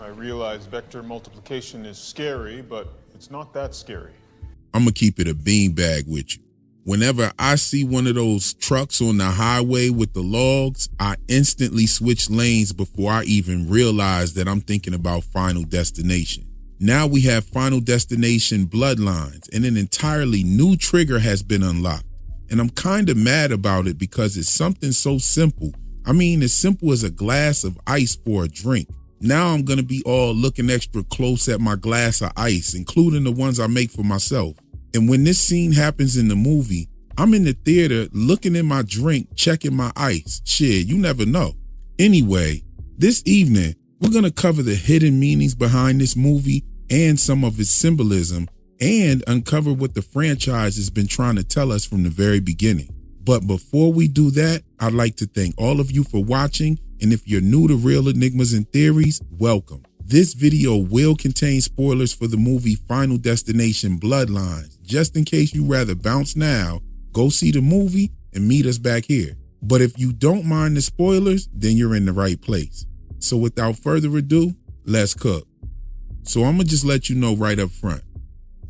I realize vector multiplication is scary, but it's not that scary. I'm gonna keep it a beanbag with you. Whenever I see one of those trucks on the highway with the logs, I instantly switch lanes before I even realize that I'm thinking about Final Destination. Now we have Final Destination Bloodlines, and an entirely new trigger has been unlocked. And I'm kind of mad about it because it's something so simple. I mean, as simple as a glass of ice for a drink. Now I'm gonna be all looking extra close at my glass of ice, including the ones I make for myself. And when this scene happens in the movie, I'm in the theater looking at my drink, checking my ice. Shit, you never know. Anyway, this evening, we're gonna cover the hidden meanings behind this movie and some of its symbolism, and uncover what the franchise has been trying to tell us from the very beginning. But before we do that, I'd like to thank all of you for watching, and if you're new to Real Enigmas and Theories, welcome. This video will contain spoilers for the movie Final Destination Bloodlines. Just in case you rather bounce now, go see the movie and meet us back here. But if you don't mind the spoilers, then you're in the right place. So without further ado, let's cook. So I'm gonna just let you know right up front.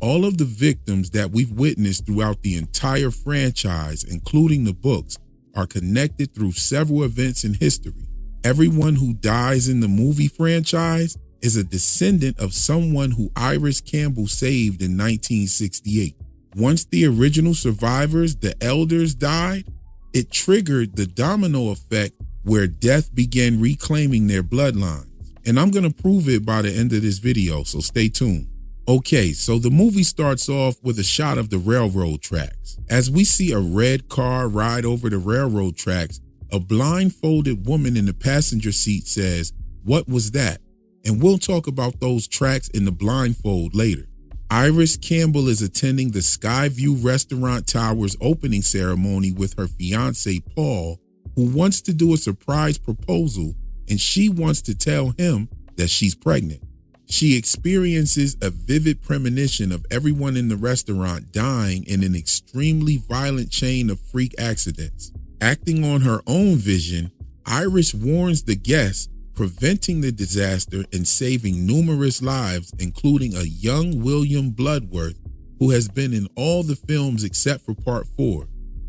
All of the victims that we've witnessed throughout the entire franchise, including the books, are connected through several events in history. Everyone who dies in the movie franchise is a descendant of someone who Iris Campbell saved in 1968. Once the original survivors, the elders, died, it triggered the domino effect where death began reclaiming their bloodlines. And I'm gonna prove it by the end of this video, so stay tuned. Okay, so the movie starts off with a shot of the railroad tracks. As we see a red car ride over the railroad tracks, a blindfolded woman in the passenger seat says, "What was that?" And we'll talk about those tracks in the blindfold later. Iris Campbell is attending the Skyview Restaurant Tower's opening ceremony with her fiance, Paul, who wants to do a surprise proposal, and she wants to tell him that she's pregnant. She experiences a vivid premonition of everyone in the restaurant dying in an extremely violent chain of freak accidents. Acting on her own vision, Iris warns the guests, preventing the disaster and saving numerous lives, including a young William Bloodworth, who has been in all the films except for part 4.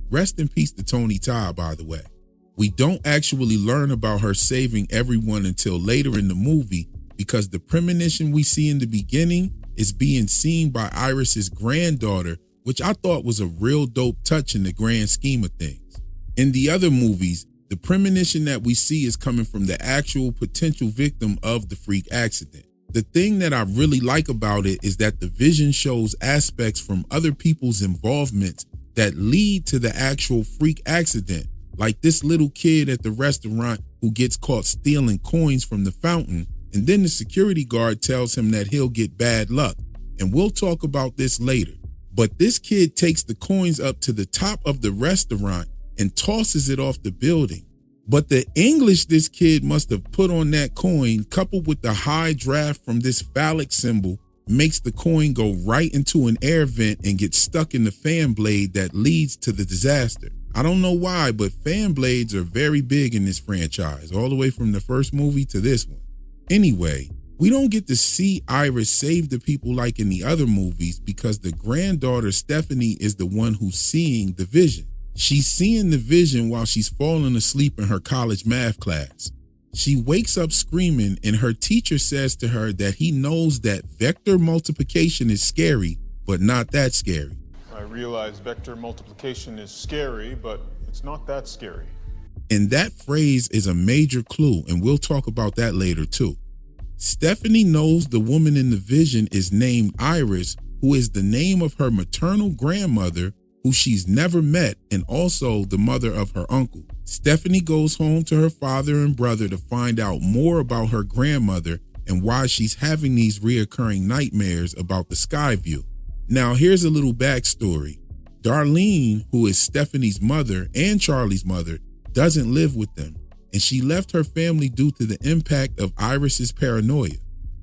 Rest in peace to Tony Todd, by the way. We don't actually learn about her saving everyone until later in the movie, because the premonition we see in the beginning is being seen by Iris's granddaughter, which I thought was a real dope touch in the grand scheme of things. In the other movies, the premonition that we see is coming from the actual potential victim of the freak accident. The thing that I really like about it is that the vision shows aspects from other people's involvements that lead to the actual freak accident, like this little kid at the restaurant who gets caught stealing coins from the fountain, and then the security guard tells him that he'll get bad luck. And we'll talk about this later. But this kid takes the coins up to the top of the restaurant and tosses it off the building. But the English this kid must have put on that coin, coupled with the high draft from this phallic symbol, makes the coin go right into an air vent and get stuck in the fan blade that leads to the disaster. I don't know why, but fan blades are very big in this franchise, all the way from the first movie to this one. Anyway, we don't get to see Iris save the people like in the other movies because the granddaughter Stephanie is the one who's seeing the vision. She's seeing the vision while she's falling asleep in her college math class. She wakes up screaming, and her teacher says to her that he knows that vector multiplication is scary, but not that scary. I realize vector multiplication is scary, but it's not that scary. And that phrase is a major clue, and we'll talk about that later too. Stephanie knows the woman in the vision is named Iris, who is the name of her maternal grandmother, who she's never met, and also the mother of her uncle. Stephanie goes home to her father and brother to find out more about her grandmother and why she's having these reoccurring nightmares about the Skyview. Now here's a little backstory. Darlene, who is Stephanie's mother and Charlie's mother, doesn't live with them, and she left her family due to the impact of Iris's paranoia.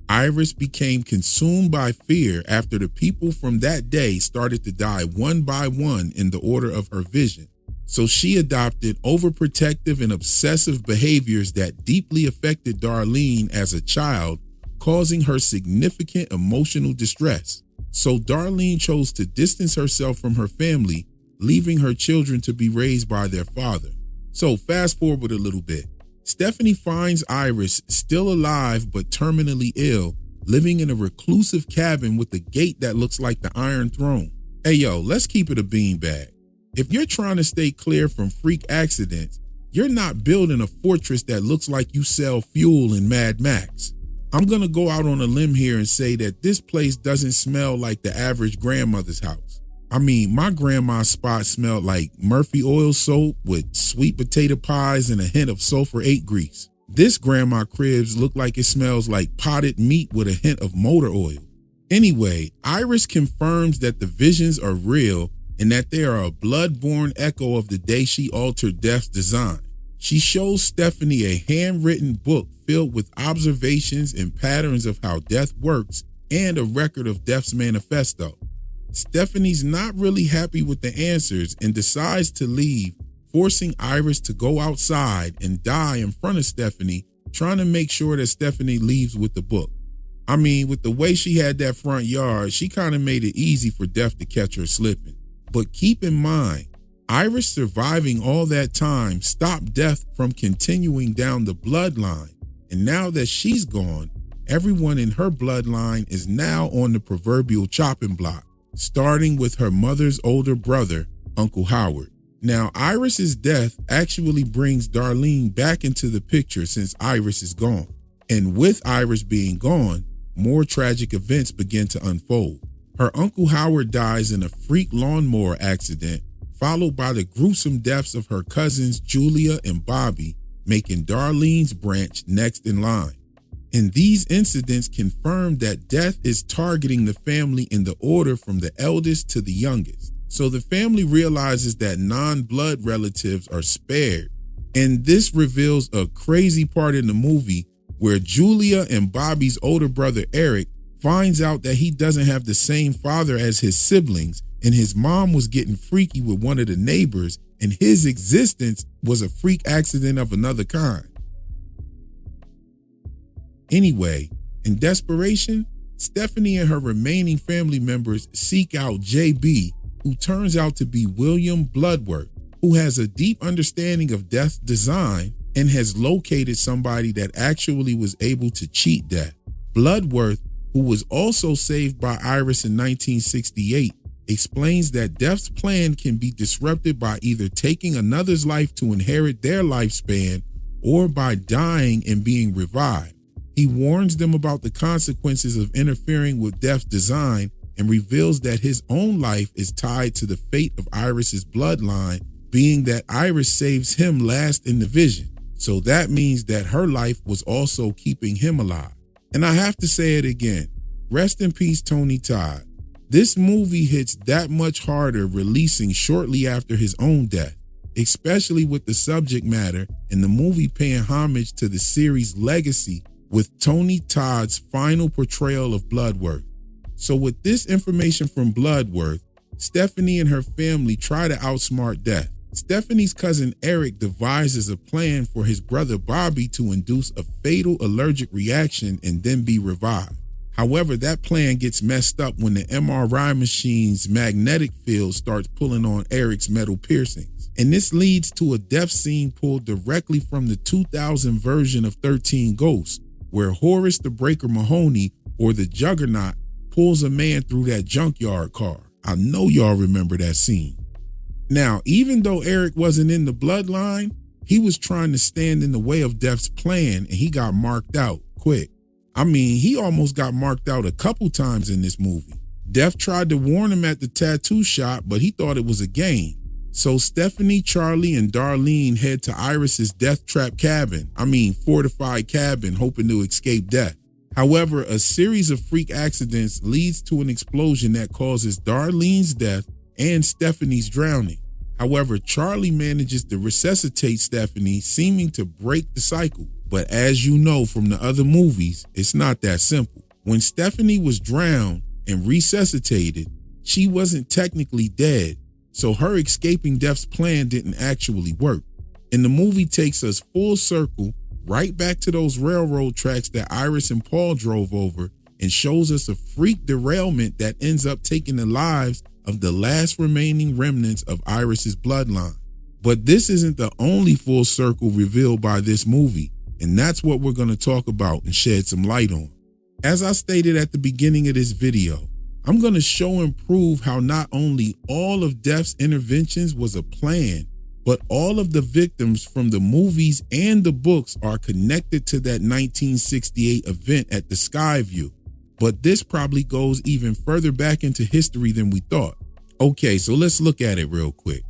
Iris became consumed by fear after the people from that day started to die one by one in the order of her vision. So she adopted overprotective and obsessive behaviors that deeply affected Darlene as a child, causing her significant emotional distress. So Darlene chose to distance herself from her family, leaving her children to be raised by their father. So fast forward a little bit. Stephanie finds Iris still alive but terminally ill, living in a reclusive cabin with a gate that looks like the Iron Throne. Hey yo, let's keep it a beanbag. If you're trying to stay clear from freak accidents, you're not building a fortress that looks like you sell fuel in Mad Max. I'm gonna go out on a limb here and say that this place doesn't smell like the average grandmother's house. I mean, my grandma's spot smelled like Murphy oil soap with sweet potato pies and a hint of sulfur 8 grease. This grandma cribs look like it smells like potted meat with a hint of motor oil. Anyway, Iris confirms that the visions are real and that they are a blood-born echo of the day she altered Death's design. She shows Stephanie a handwritten book filled with observations and patterns of how Death works and a record of Death's manifesto. Stephanie's not really happy with the answers and decides to leave, forcing Iris to go outside and die in front of Stephanie, trying to make sure that Stephanie leaves with the book. I mean, with the way she had that front yard, she kind of made it easy for Death to catch her slipping. But keep in mind, Iris surviving all that time stopped Death from continuing down the bloodline. And now that she's gone, everyone in her bloodline is now on the proverbial chopping block, starting with her mother's older brother, Uncle Howard. Now, Iris's death actually brings Darlene back into the picture since Iris is gone. And with Iris being gone, more tragic events begin to unfold. Her Uncle Howard dies in a freak lawnmower accident, followed by the gruesome deaths of her cousins Julia and Bobby, making Darlene's branch next in line. And these incidents confirm that Death is targeting the family in the order from the eldest to the youngest. So the family realizes that non-blood relatives are spared. And this reveals a crazy part in the movie where Julia and Bobby's older brother Eric finds out that he doesn't have the same father as his siblings, and his mom was getting freaky with one of the neighbors, and his existence was a freak accident of another kind. Anyway, in desperation, Stephanie and her remaining family members seek out JB, who turns out to be William Bloodworth, who has a deep understanding of Death's design and has located somebody that actually was able to cheat Death. Bloodworth, who was also saved by Iris in 1968, explains that Death's plan can be disrupted by either taking another's life to inherit their lifespan or by dying and being revived. He warns them about the consequences of interfering with Death's design and reveals that his own life is tied to the fate of Iris's bloodline, being that Iris saves him last in the vision. So that means that her life was also keeping him alive. And I have to say it again, rest in peace, Tony Todd. This movie hits that much harder releasing shortly after his own death, especially with the subject matter and the movie paying homage to the series' legacy with Tony Todd's final portrayal of Bloodworth. So with this information from Bloodworth, Stephanie and her family try to outsmart Death. Stephanie's cousin Eric devises a plan for his brother Bobby to induce a fatal allergic reaction and then be revived. However, that plan gets messed up when the MRI machine's magnetic field starts pulling on Eric's metal piercings. And this leads to a death scene pulled directly from the 2000 version of 13 Ghosts, where Horace the Breaker Mahoney, or the Juggernaut, pulls a man through that junkyard car. I know y'all remember that scene. Now, even though Eric wasn't in the bloodline, he was trying to stand in the way of Death's plan, and he got marked out quick. I mean, he almost got marked out a couple times in this movie. Death tried to warn him at the tattoo shop, but he thought it was a game. So Stephanie, Charlie, and Darlene head to Iris's death trap fortified cabin, hoping to escape Death. However, a series of freak accidents leads to an explosion that causes Darlene's death and Stephanie's drowning. However, Charlie manages to resuscitate Stephanie, seeming to break the cycle. But as you know from the other movies, it's not that simple. When Stephanie was drowned and resuscitated, she wasn't technically dead, so her escaping Death's plan didn't actually work. And the movie takes us full circle right back to those railroad tracks that Iris and Paul drove over and shows us a freak derailment that ends up taking the lives of the last remaining remnants of Iris's bloodline. But this isn't the only full circle revealed by this movie, and that's what we're going to talk about and shed some light on. As I stated at the beginning of this video, I'm going to show and prove how not only all of Death's interventions was a plan, but all of the victims from the movies and the books are connected to that 1968 event at the Skyview. But this probably goes even further back into history than we thought. Okay, so let's look at it real quick.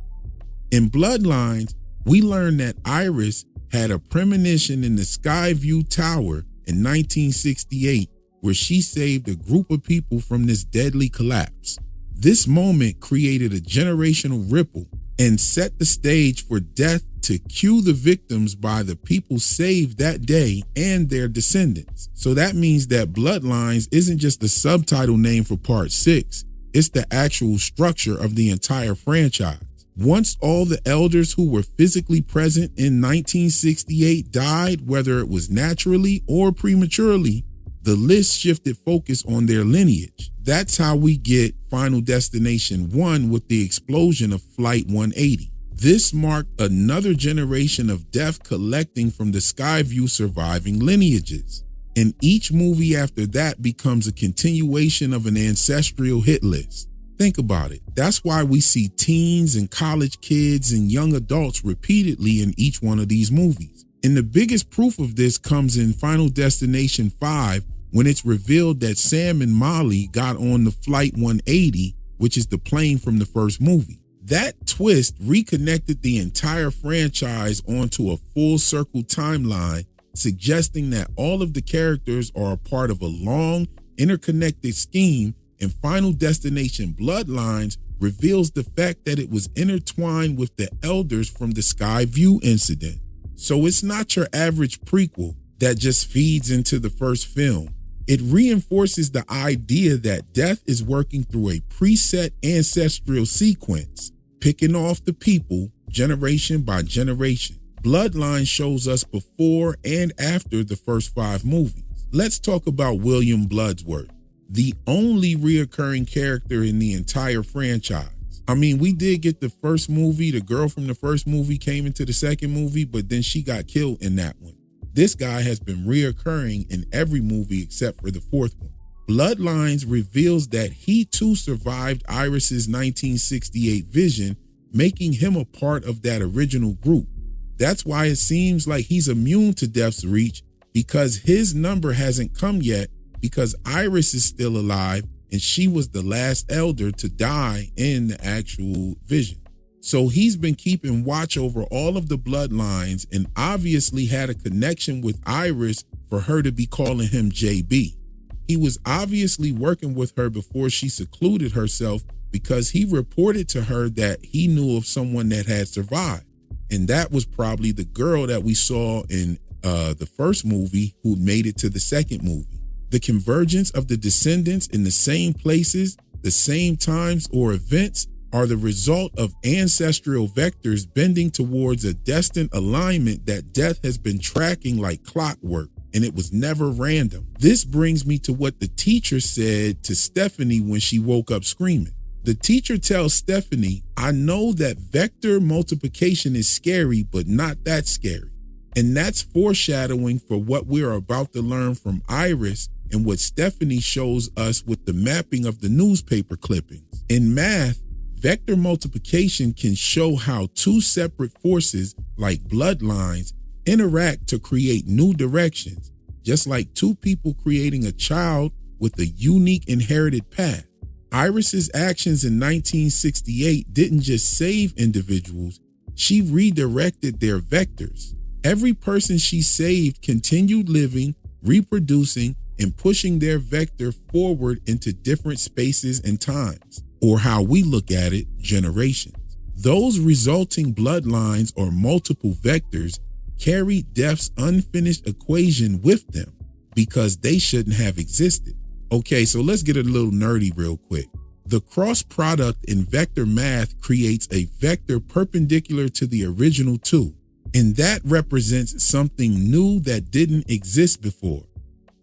In Bloodlines, we learned that Iris had a premonition in the Skyview Tower in 1968 where she saved a group of people from this deadly collapse. This moment created a generational ripple and set the stage for Death to cue the victims by the people saved that day and their descendants. So that means that Bloodlines isn't just the subtitle name for part 6, it's the actual structure of the entire franchise. Once all the elders who were physically present in 1968 died, whether it was naturally or prematurely, the list shifted focus on their lineage. That's how we get Final Destination 1 with the explosion of Flight 180. This marked another generation of Death collecting from the Skyview surviving lineages. And each movie after that becomes a continuation of an ancestral hit list. Think about it. That's why we see teens and college kids and young adults repeatedly in each one of these movies. And the biggest proof of this comes in Final Destination 5 when it's revealed that Sam and Molly got on the Flight 180, which is the plane from the first movie. That twist reconnected the entire franchise onto a full circle timeline, suggesting that all of the characters are a part of a long, interconnected scheme, and Final Destination Bloodlines reveals the fact that it was intertwined with the elders from the Skyview incident. So it's not your average prequel that just feeds into the first film. It reinforces the idea that Death is working through a preset ancestral sequence, picking off the people generation by generation. Bloodline shows us before and after the first 5 movies. Let's talk about William Bloodworth, the only reoccurring character in the entire franchise. I mean, we did get the first movie. The girl from the first movie came into the second movie, but then she got killed in that one. This guy has been reoccurring in every movie except for the 4th one. Bloodlines reveals that he too survived Iris's 1968 vision, making him a part of that original group. That's why it seems like he's immune to Death's reach, because his number hasn't come yet, because Iris is still alive and she was the last elder to die in the actual vision. So he's been keeping watch over all of the bloodlines and obviously had a connection with Iris for her to be calling him JB. He was obviously working with her before she secluded herself, because he reported to her that he knew of someone that had survived. And that was probably the girl that we saw in the first movie who made it to the second movie. The convergence of the descendants in the same places, the same times or events are the result of ancestral vectors bending towards a destined alignment that Death has been tracking like clockwork, and it was never random. This brings me to what the teacher said to Stephanie when she woke up screaming. The teacher tells Stephanie, "I know that vector multiplication is scary, but not that scary." And that's foreshadowing for what we're about to learn from Iris and what Stephanie shows us with the mapping of the newspaper clippings. In math, vector multiplication can show how 2 separate forces, like bloodlines, interact to create new directions, just like 2 people creating a child with a unique inherited path. Iris's actions in 1968 didn't just save individuals, she redirected their vectors. Every person she saved continued living, reproducing, and pushing their vector forward into different spaces and times, or how we look at it, generations. Those resulting bloodlines or multiple vectors carried Death's unfinished equation with them because they shouldn't have existed. Okay, so let's get a little nerdy real quick. The cross product in vector math creates a vector perpendicular to the original 2. And that represents something new that didn't exist before.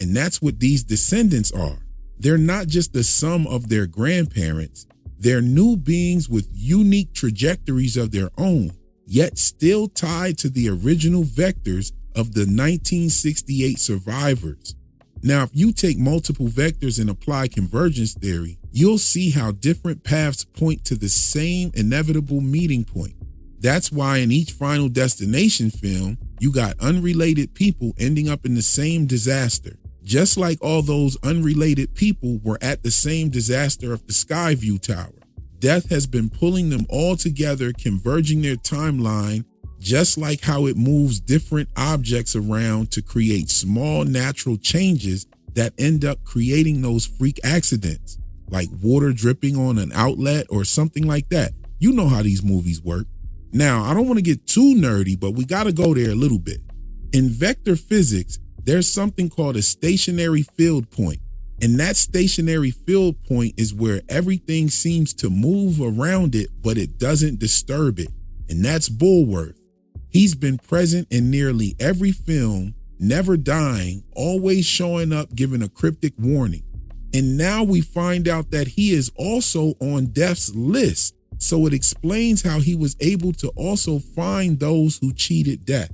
And that's what these descendants are. They're not just the sum of their grandparents. They're new beings with unique trajectories of their own, yet still tied to the original vectors of the 1968 survivors. Now, if you take multiple vectors and apply convergence theory, you'll see how different paths point to the same inevitable meeting point. That's why in each Final Destination film, you got unrelated people ending up in the same disaster. Just like all those unrelated people were at the same disaster of the Skyview Tower. Death has been pulling them all together, converging their timeline, just like how it moves different objects around to create small natural changes that end up creating those freak accidents, like water dripping on an outlet or something like that. You know how these movies work. Now, I don't want to get too nerdy, but we got to go there a little bit. In vector physics, there's something called a stationary field point. And that stationary field point is where everything seems to move around it, but it doesn't disturb it. And that's Bloodworth. He's been present in nearly every film, never dying, always showing up, giving a cryptic warning. And now we find out that he is also on death's list. So it explains how he was able to also find those who cheated death.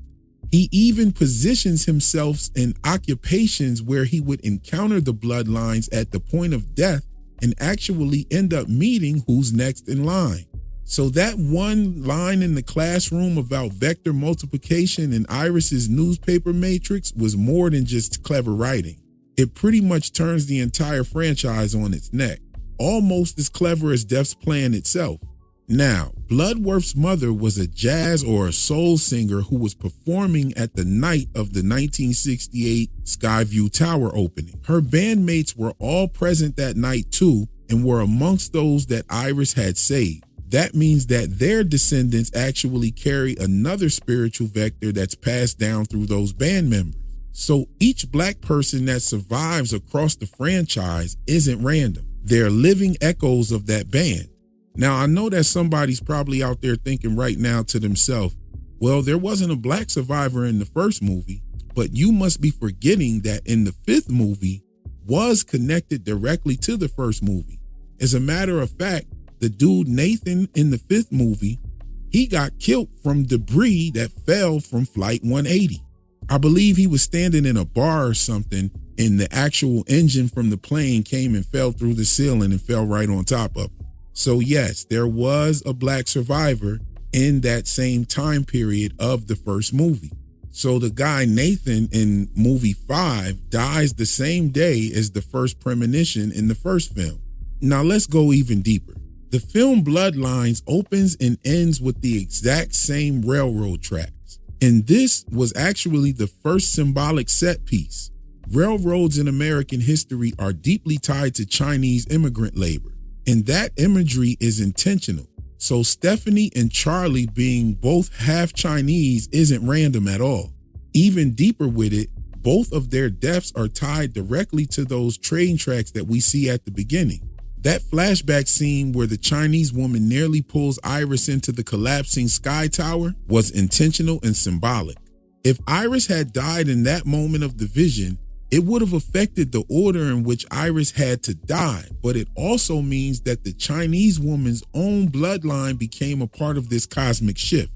He even positions himself in occupations where he would encounter the bloodlines at the point of death and actually end up meeting who's next in line. So that one line in the classroom about vector multiplication in Iris's newspaper matrix was more than just clever writing. It pretty much turns the entire franchise on its neck, almost as clever as Death's plan itself. Now, Bloodworth's mother was a jazz or a soul singer who was performing at the night of the 1968 Skyview Tower opening. Her bandmates were all present that night too and were amongst those that Iris had saved. That means that their descendants actually carry another spiritual vector that's passed down through those band members. So each black person that survives across the franchise isn't random. They're living echoes of that band. Now, I know that somebody's probably out there thinking right now to themselves, well, there wasn't a black survivor in the first movie, but you must be forgetting that in the fifth movie was connected directly to the first movie. As a matter of fact, the dude Nathan in the fifth movie, he got killed from debris that fell from Flight 180. I believe he was standing in a bar or something, and the actual engine from the plane came and fell through the ceiling and fell right on top of him. So yes, there was a black survivor in that same time period of the first movie. So the guy Nathan in movie 5 dies the same day as the first premonition in the first film. Now let's go even deeper. The film Bloodlines opens and ends with the exact same railroad tracks. And this was actually the first symbolic set piece. Railroads in American history are deeply tied to Chinese immigrant labor. And that imagery is intentional. So Stephanie and Charlie being both half Chinese isn't random at all. Even deeper with it, both of their deaths are tied directly to those train tracks that we see at the beginning. That flashback scene where the Chinese woman nearly pulls Iris into the collapsing sky tower was intentional and symbolic. If Iris had died in that moment of the vision, it would have affected the order in which Iris had to die, but it also means that the Chinese woman's own bloodline became a part of this cosmic shift.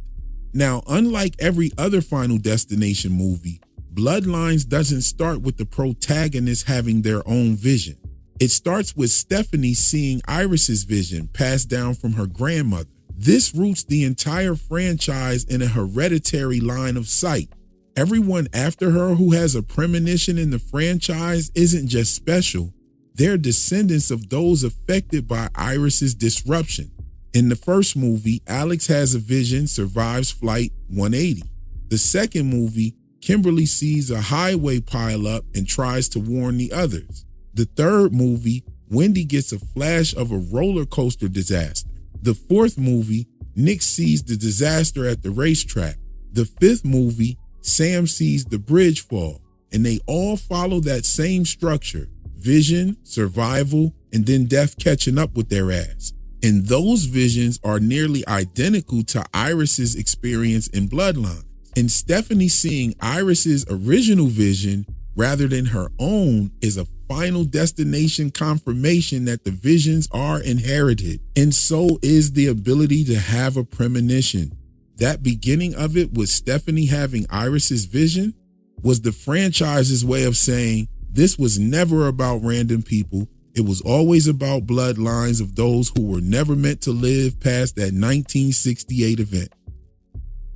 Now, unlike every other Final Destination movie, Bloodlines doesn't start with the protagonist having their own vision. It starts with Stephanie seeing Iris's vision passed down from her grandmother. This roots the entire franchise in a hereditary line of sight. Everyone after her who has a premonition in the franchise isn't just special, they're descendants of those affected by Iris's disruption. In the first movie, Alex has a vision, survives Flight 180. The second movie, Kimberly sees a highway pileup and tries to warn the others. The third movie, Wendy gets a flash of a roller coaster disaster. The fourth movie, Nick sees the disaster at the racetrack. The fifth movie, Sam sees the bridge fall, and they all follow that same structure: vision, survival, and then death catching up with their ass. And those visions are nearly identical to Iris's experience in Bloodlines. And Stephanie seeing Iris's original vision rather than her own is a final destination confirmation that the visions are inherited. And so is the ability to have a premonition. That beginning of it with Stephanie having Iris's vision was the franchise's way of saying this was never about random people. It was always about bloodlines of those who were never meant to live past that 1968 event.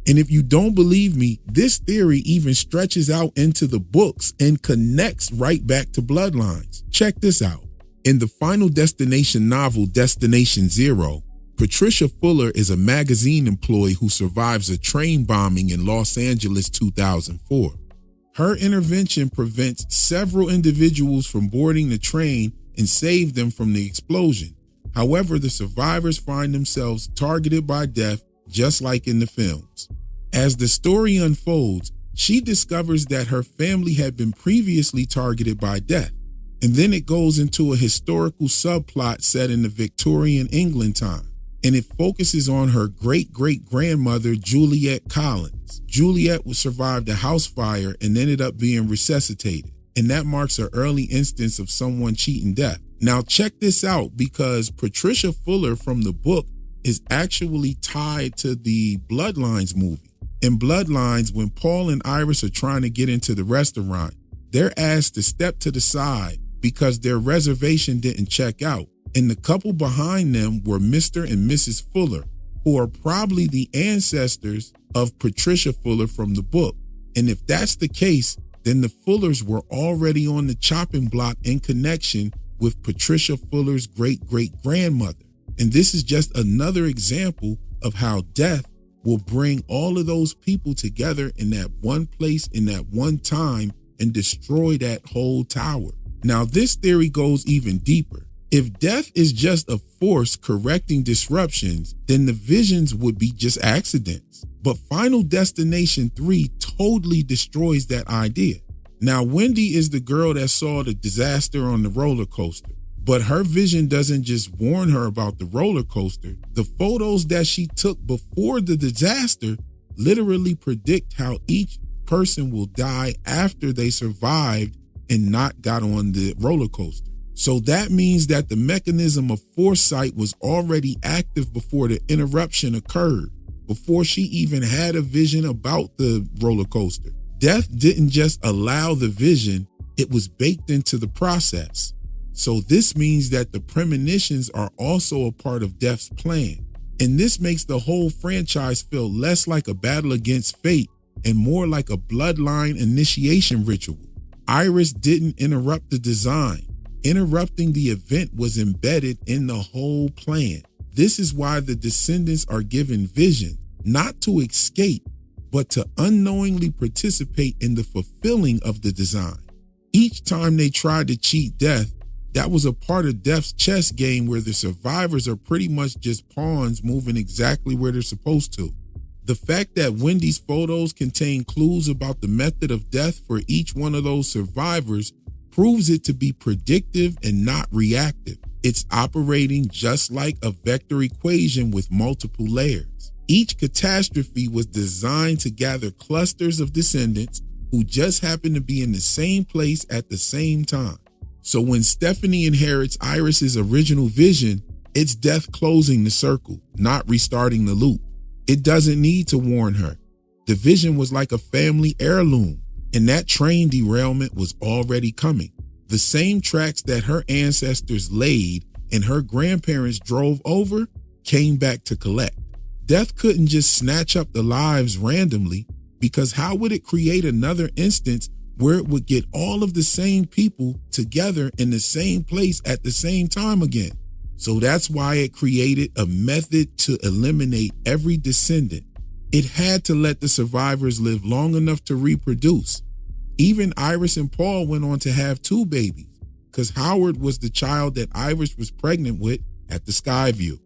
And if you don't believe me, this theory even stretches out into the books and connects right back to Bloodlines. Check this out. In the Final Destination novel, Destination Zero, Patricia Fuller is a magazine employee who survives a train bombing in Los Angeles 2004. Her intervention prevents several individuals from boarding the train and saves them from the explosion. However, the survivors find themselves targeted by death, just like in the films. As the story unfolds, she discovers that her family had been previously targeted by death. And then it goes into a historical subplot set in the Victorian England time. And it focuses on her great-great-grandmother, Juliet Collins. Juliet survived a house fire and ended up being resuscitated. And that marks an early instance of someone cheating death. Now check this out, because Patricia Fuller from the book is actually tied to the Bloodlines movie. In Bloodlines, when Paul and Iris are trying to get into the restaurant, they're asked to step to the side because their reservation didn't check out. And the couple behind them were Mr. and Mrs. Fuller, who are probably the ancestors of Patricia Fuller from the book. And if that's the case, then the Fullers were already on the chopping block in connection with Patricia Fuller's great-great-grandmother. And this is just another example of how death will bring all of those people together in that one place, in that one time, and destroy that whole tower. Now, this theory goes even deeper. If death is just a force correcting disruptions, then the visions would be just accidents. But Final Destination 3 totally destroys that idea. Now, Wendy is the girl that saw the disaster on the roller coaster, but her vision doesn't just warn her about the roller coaster. The photos that she took before the disaster literally predict how each person will die after they survived and not got on the roller coaster. So that means that the mechanism of foresight was already active before the interruption occurred, before she even had a vision about the roller coaster. Death didn't just allow the vision, it was baked into the process. So this means that the premonitions are also a part of Death's plan. And this makes the whole franchise feel less like a battle against fate and more like a bloodline initiation ritual. Iris didn't interrupt the design. Interrupting the event was embedded in the whole plan. This is why the descendants are given vision, not to escape, but to unknowingly participate in the fulfilling of the design. Each time they tried to cheat death, that was a part of Death's chess game where the survivors are pretty much just pawns moving exactly where they're supposed to. The fact that Wendy's photos contain clues about the method of death for each one of those survivors proves it to be predictive and not reactive. It's operating just like a vector equation with multiple layers. Each catastrophe was designed to gather clusters of descendants who just happen to be in the same place at the same time. So when Stephanie inherits Iris's original vision, it's death closing the circle, not restarting the loop. It doesn't need to warn her. The vision was like a family heirloom, and that train derailment was already coming. The same tracks that her ancestors laid and her grandparents drove over came back to collect. Death couldn't just snatch up the lives randomly, because how would it create another instance where it would get all of the same people together in the same place at the same time again? So that's why it created a method to eliminate every descendant. It had to let the survivors live long enough to reproduce. Even Iris and Paul went on to have 2 babies, because Howard was the child that Iris was pregnant with at the Skyview.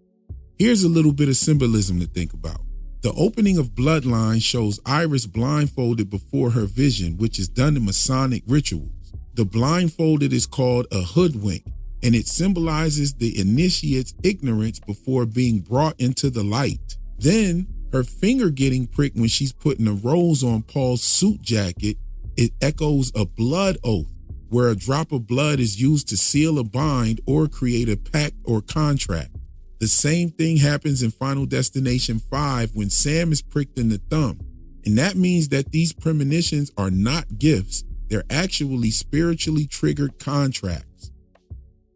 Here's a little bit of symbolism to think about. The opening of Bloodlines shows Iris blindfolded before her vision, which is done in Masonic rituals. The blindfolded is called a hoodwink, and it symbolizes the initiate's ignorance before being brought into the light. Then Her finger getting pricked when she's putting a rose on Paul's suit jacket, it echoes a blood oath, where a drop of blood is used to seal a bind or create a pact or contract. The same thing happens in Final Destination 5 when Sam is pricked in the thumb. And that means that these premonitions are not gifts, they're actually spiritually triggered contracts.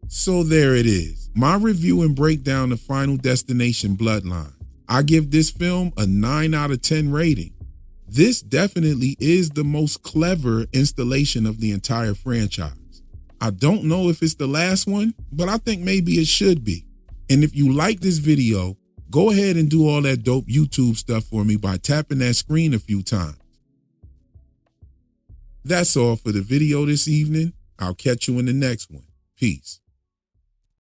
So there it is, my review and breakdown of Final Destination Bloodlines. I give this film a 9 out of 10 rating. This definitely is the most clever installation of the entire franchise. I don't know if it's the last one, but I think maybe it should be. And if you like this video, go ahead and do all that dope YouTube stuff for me by tapping that screen a few times. That's all for the video this evening. I'll catch you in the next one. Peace.